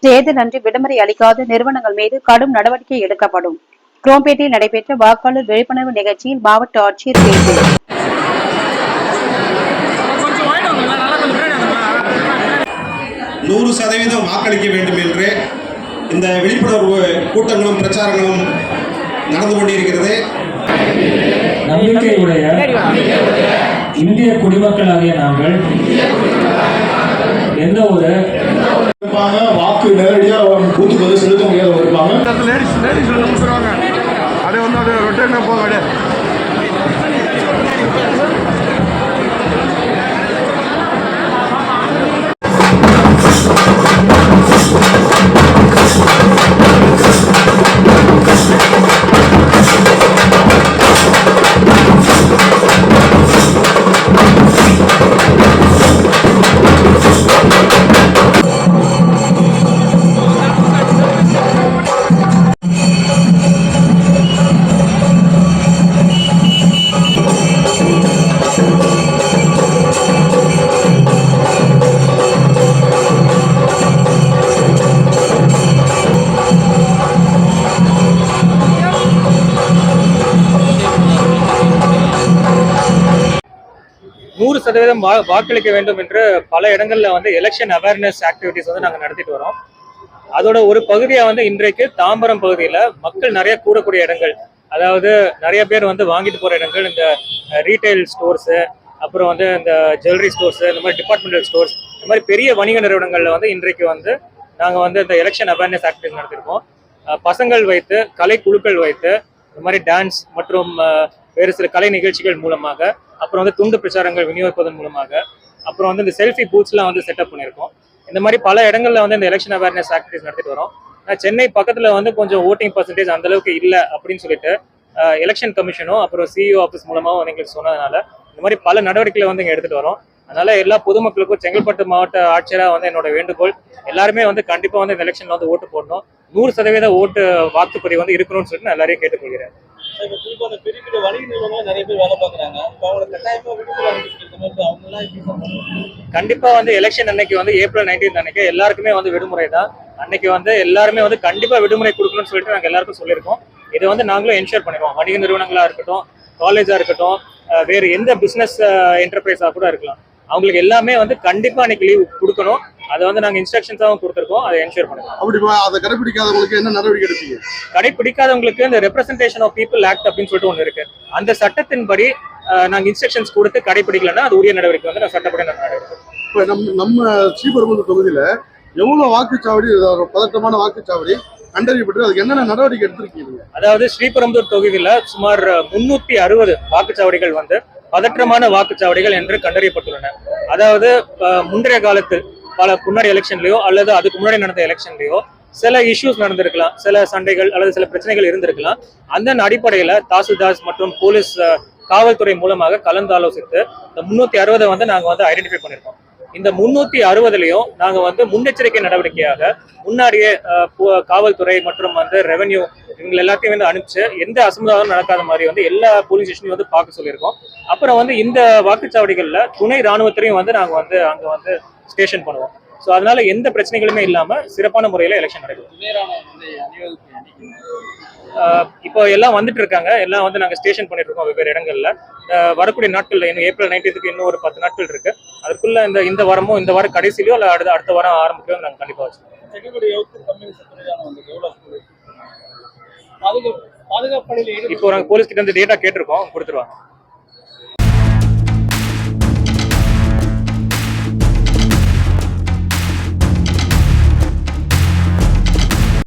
தேர்தல் அன்று விடுமுறை அளிக்காத நிறுவனங்கள் மீது கடும் நடவடிக்கை எடுக்கப்படும். குரோம்பேட்டையில் நடைபெற்ற வாக்காளர் விழிப்புணர்வு நிகழ்ச்சியில் மாவட்ட ஆட்சியர் பேட்டி. 100% வாக்களிக்க வேண்டும் என்று இந்த விழிப்புணர்வு கூட்டங்களும் பிரச்சாரங்களும் நடந்து கொண்டிருக்கிறது. நம்பிக்கையுடைய இந்திய குடிமக்களாகிய நாங்கள் எந்த ஒரு வாக்கு நேரடியாக பூத்துக்கு வந்து செலுத்த முடியாதவங்க இருப்பாங்க. அதே வந்து அது ரொட்டேட் போக 100% வாக்களிக்க வேண்டும் என்று பல இடங்கள்ல வந்து எலெக்ஷன் அவேர்னஸ் ஆக்டிவிட்டிஸ் வந்து நாங்கள் நடத்திட்டு வரோம். அதோட ஒரு பகுதியா வந்து இன்றைக்கு தாம்பரம் பகுதியில மக்கள் நிறைய கூடக்கூடிய இடங்கள், அதாவது நிறைய பேர் வந்து வாங்கிட்டு போற இடங்கள், இந்த ரீட்டைல் ஸ்டோர்ஸ், அப்புறம் வந்து இந்த ஜுவல்லரி ஸ்டோர்ஸ், இந்த மாதிரி டிபார்ட்மெண்டல் ஸ்டோர்ஸ், இந்த மாதிரி பெரிய வணிக நிறுவனங்கள்ல வந்து இன்றைக்கு வந்து நாங்கள் வந்து இந்த எலெக்ஷன் அவேர்னஸ் ஆக்டிவிட்டிஸ் நடத்திருக்கோம். பசங்கள் வைத்து, கலை குழுக்கள் வைத்து, இந்த மாதிரி டான்ஸ் மற்றும் வேறு சில கலை நிகழ்ச்சிகள் மூலமாக, அப்புறம் வந்து துண்டு பிரச்சாரங்கள் விநியோகிப்பதன் மூலமாக, அப்புறம் வந்து இந்த செல்ஃபி பூத்ஸ்லாம் வந்து செட்டப் பண்ணியிருக்கோம். இந்த மாதிரி பல இடங்கள்ல வந்து இந்த எலெக்ஷன் அவேர்னஸ் ஆக்டிவிட்டிஸ் நடத்திட்டு வரோம். சென்னை பக்கத்துல வந்து கொஞ்சம் ஓட்டிங் பர்சன்டேஜ் அந்த அளவுக்கு இல்லை அப்படின்னு சொல்லிட்டு எலெக்ஷன் கமிஷனும் அப்புறம் சிஇஓ ஆஃபீஸ் மூலமாகவும் வந்து எங்களுக்கு சொன்னதுனால இந்த மாதிரி பல நடவடிக்கைகளை வந்து இங்கே எடுத்துட்டு வரோம். அதனால எல்லா பொதுமக்களுக்கும் செங்கல்பட்டு மாவட்ட ஆட்சியராக வந்து என்னோட வேண்டுகோள், எல்லாருமே வந்து கண்டிப்பா வந்து இந்த எலெக்ஷன்ல வந்து ஓட்டு போடணும். 100% ஓட்டு வாக்குப்பதிவு வந்து இருக்கணும்னு சொல்லிட்டு நான் எல்லாரையும் கேட்டுக்கொள்கிறேன். பெரிய பெரிய வணிக நிறுவனங்கள் நிறைய பேர் வேலை பார்க்குறாங்க. கண்டிப்பா வந்து எலெக்ஷன் அன்னைக்கு வந்து ஏப்ரல் 19 அன்னைக்கு எல்லாருக்குமே வந்து விடுமுறை தான். அன்னைக்கு வந்து எல்லாருமே வந்து கண்டிப்பா விடுமுறை கொடுக்கணும்னு சொல்லிட்டு நாங்கள் எல்லாருக்கும் சொல்லியிருக்கோம். இதை வந்து நாங்களும் என்ஷூர் பண்ணிடுவோம். வணிக நிறுவனங்களா இருக்கட்டும், காலேஜா இருக்கட்டும், வேறு எந்த பிசினஸ் என்டர்பிரைஸா கூட இருக்கலாம், அவங்களுக்கு எல்லாமே வந்து கண்டிப்பா அன்னைக்கு லீவ் கொடுக்கணும். அதை வந்து நாங்கள் இன்ஸ்ட்ரக்ஷன்ஸாகவும் கொடுத்துருக்கோம், அதை என்ஷூர் பண்ணுவோம். அப்படி அதை கடைபிடிக்காதவங்களுக்கு என்ன நடவடிக்கை எடுப்பீங்க? கடைபிடிக்காதவங்களுக்கு இந்த ரெப்ரசன்டேஷன் ஆஃப் பீப்புள் ஆக்ட் அப்படின்னு சொல்லிட்டு ஒன்று இருக்கு. அந்த சட்டத்தின்படி நாங்கள் இன்ஸ்ட்ரக்ஷன்ஸ் கொடுத்து கடைபிடிக்கலன்னா அது உரிய நடவடிக்கை வந்து நான் சட்டப்படி நடவடிக்கை. இப்போ நம்ம ஸ்ரீபெரும்புதூர் தொகுதியில எவ்வளவு வாக்குச்சாவடி, பதட்டமான வாக்குச்சாவடி கண்டறியப்பட்டு அதுக்கு என்னென்ன நடவடிக்கை எடுத்திருக்கீங்க? அதாவது ஸ்ரீபெரும்புதூர் தொகுதியில சுமார் 360 வாக்குச்சாவடிகள் வந்து பதற்றமான வாக்குச்சாவடிகள் என்று கண்டறியப்பட்டுள்ளன. அதாவது முந்தைய காலத்து பல முன்னாடி எலெக்ஷன்லயோ அல்லது அதுக்கு முன்னாடி நடந்த எலெக்ஷன்லயோ சில இஷ்யூஸ் நடந்திருக்கலாம், சில சண்டைகள் அல்லது சில பிரச்சனைகள் இருந்திருக்கலாம். அந்த அடிப்படையில தாசில்தார் மற்றும் போலீஸ் காவல்துறை மூலமாக கலந்தாலோசித்து இந்த 360 வந்து நாங்க வந்து ஐடென்டிஃபை பண்ணிருக்கோம். இந்த 360லயும் நாங்க வந்து முன்னெச்சரிக்கை நடவடிக்கையாக முன்னாடியே காவல்துறை மற்றும் வந்து ரெவென்யூ இவங்க எல்லாத்தையும் வந்து அனுப்பிச்சு எந்த அசம்பாவிதம் நடக்காத மாதிரி வந்து எல்லா போலீஸ் ஸ்டேஷனையும் வந்து பார்க்க சொல்லியிருக்கோம். அப்புறம் வந்து இந்த வாக்குச்சாவடிகள்ல துணை ராணுவத்திலையும் வந்து நாங்க வந்து அங்க வந்து ஸ்டேஷன் பண்ணுவோம். ஸோ அதனால எந்த பிரச்சனைகளுமே இல்லாம சிறப்பான முறையில எலெக்ஷன் நடக்கும். இப்போ எல்லாம் வந்துட்டு இருக்காங்க, எல்லாம் வந்து நாங்க ஸ்டேஷன் பண்ணிட்டு இருக்கோம் வெவ்வேறு இடங்கள்ல. வரக்கூடிய நாட்கள்ல இன்னும் ஏப்ரல் 19 இன்னும் ஒரு 10 நாட்கள் இருக்கு. அதுக்குள்ள இந்த வாரமோ இந்த வாரம் கடைசியிலயோ அல்ல அடுத்த வாரம் ஆரம்பத்திலயோ நாங்க கண்டிப்பா வச்சுக்கோம். இப்போ நாங்க போலீஸ் கிட்ட இருந்து டேட்டா கேட்டிருக்கோம், கொடுத்துருவாங்க.